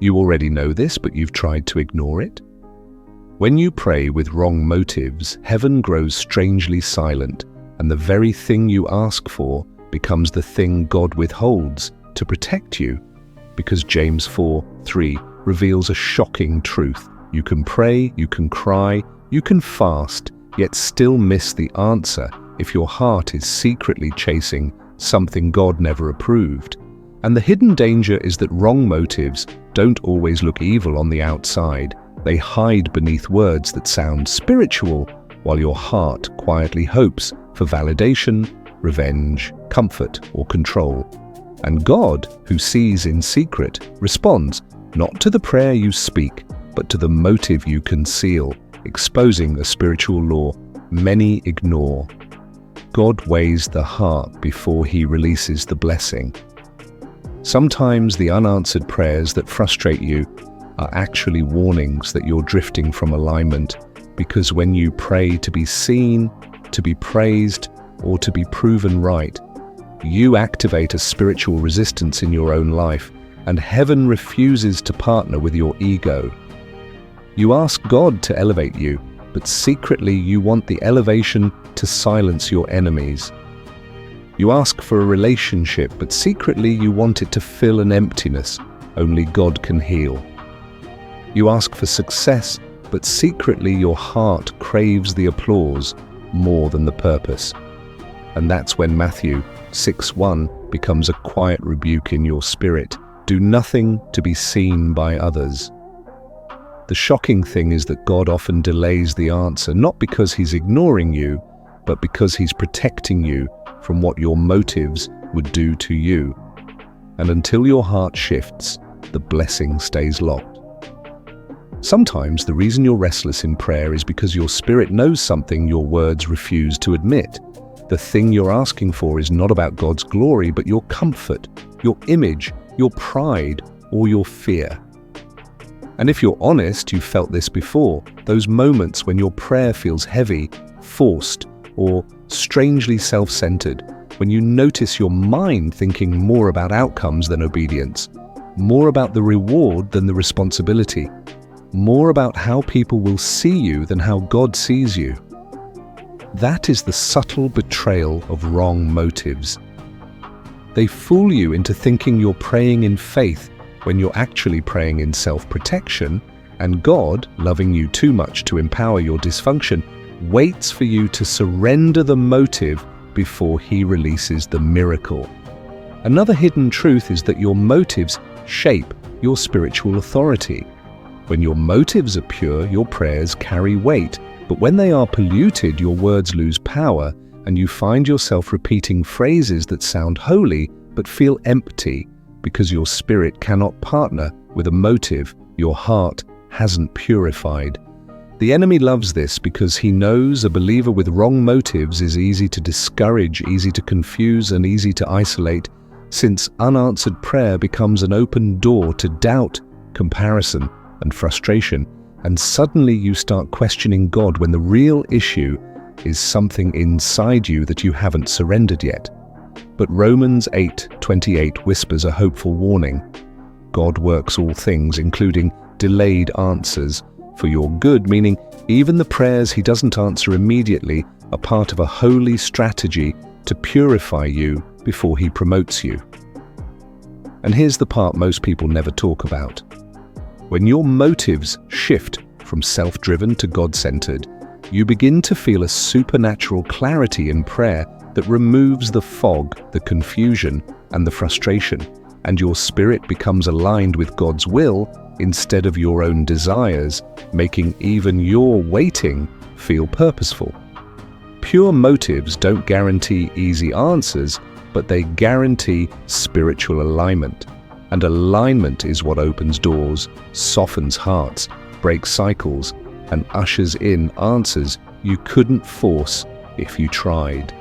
You already know this, but you've tried to ignore it. When you pray with wrong motives, heaven grows strangely silent, and the very thing you ask for becomes the thing God withholds to protect you, because James 4:3 reveals a shocking truth. You can pray, you can cry, you can fast, yet still miss the answer if your heart is secretly chasing something God never approved. And the hidden danger is that wrong motives don't always look evil on the outside. They hide beneath words that sound spiritual, while your heart quietly hopes for validation, revenge, comfort, or control. And God, who sees in secret, responds not to the prayer you speak, but to the motive you conceal, exposing a spiritual law many ignore. God weighs the heart before he releases the blessing. Sometimes the unanswered prayers that frustrate you are actually warnings that you're drifting from alignment, because when you pray to be seen, to be praised, or to be proven right, you activate a spiritual resistance in your own life, and heaven refuses to partner with your ego. You ask God to elevate you, but secretly you want the elevation to silence your enemies. You ask for a relationship, but secretly you want it to fill an emptiness only God can heal. You ask for success, but secretly your heart craves the applause more than the purpose. And that's when Matthew 6:1 becomes a quiet rebuke in your spirit. Do nothing to be seen by others. The shocking thing is that God often delays the answer, not because he's ignoring you, but because he's protecting you from what your motives would do to you. And until your heart shifts, the blessing stays locked. Sometimes the reason you're restless in prayer is because your spirit knows something your words refuse to admit. The thing you're asking for is not about God's glory, but your comfort, your image, your pride, or your fear. And if you're honest, you've felt this before, those moments when your prayer feels heavy, forced, or strangely self-centered, when you notice your mind thinking more about outcomes than obedience, more about the reward than the responsibility, more about how people will see you than how God sees you. That is the subtle betrayal of wrong motives. They fool you into thinking you're praying in faith when you're actually praying in self-protection, and God, loving you too much to empower your dysfunction, waits for you to surrender the motive before he releases the miracle. Another hidden truth is that your motives shape your spiritual authority. When your motives are pure, your prayers carry weight, but when they are polluted, your words lose power, and you find yourself repeating phrases that sound holy but feel empty, because your spirit cannot partner with a motive your heart hasn't purified. The enemy loves this because he knows a believer with wrong motives is easy to discourage, easy to confuse, and easy to isolate, since unanswered prayer becomes an open door to doubt, comparison, and frustration, and suddenly you start questioning God when the real issue is something inside you that you haven't surrendered yet. But Romans 8:28 whispers a hopeful warning. God works all things, including delayed answers, for your good, meaning even the prayers he doesn't answer immediately are part of a holy strategy to purify you before he promotes you. And here's the part most people never talk about. When your motives shift from self-driven to God-centered, you begin to feel a supernatural clarity in prayer that removes the fog, the confusion, and the frustration, and your spirit becomes aligned with God's will instead of your own desires, making even your waiting feel purposeful. Pure motives don't guarantee easy answers, but they guarantee spiritual alignment. And alignment is what opens doors, softens hearts, breaks cycles, and ushers in answers you couldn't force if you tried.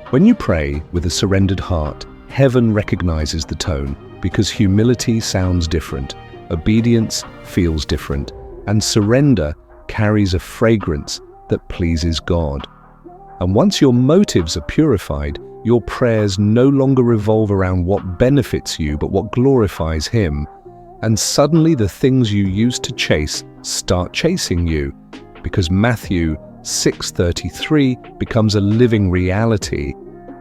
When you pray with a surrendered heart, heaven recognizes the tone, because humility sounds different, obedience feels different, and surrender carries a fragrance that pleases God. And once your motives are purified, your prayers no longer revolve around what benefits you but what glorifies Him. And suddenly the things you used to chase start chasing you, because Matthew 6:33 becomes a living reality.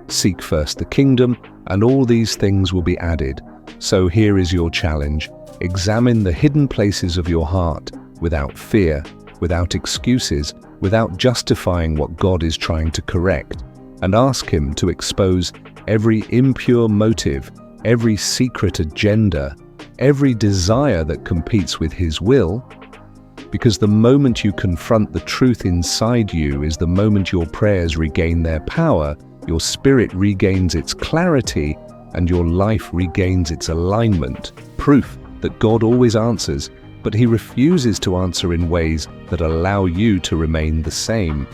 Seek first the kingdom, and all these things will be added. So here is your challenge. Examine the hidden places of your heart without fear, without excuses, without justifying what God is trying to correct, and ask Him to expose every impure motive, every secret agenda, every desire that competes with His will. Because the moment you confront the truth inside you is the moment your prayers regain their power, your spirit regains its clarity, and your life regains its alignment. Proof that God always answers, but He refuses to answer in ways that allow you to remain the same.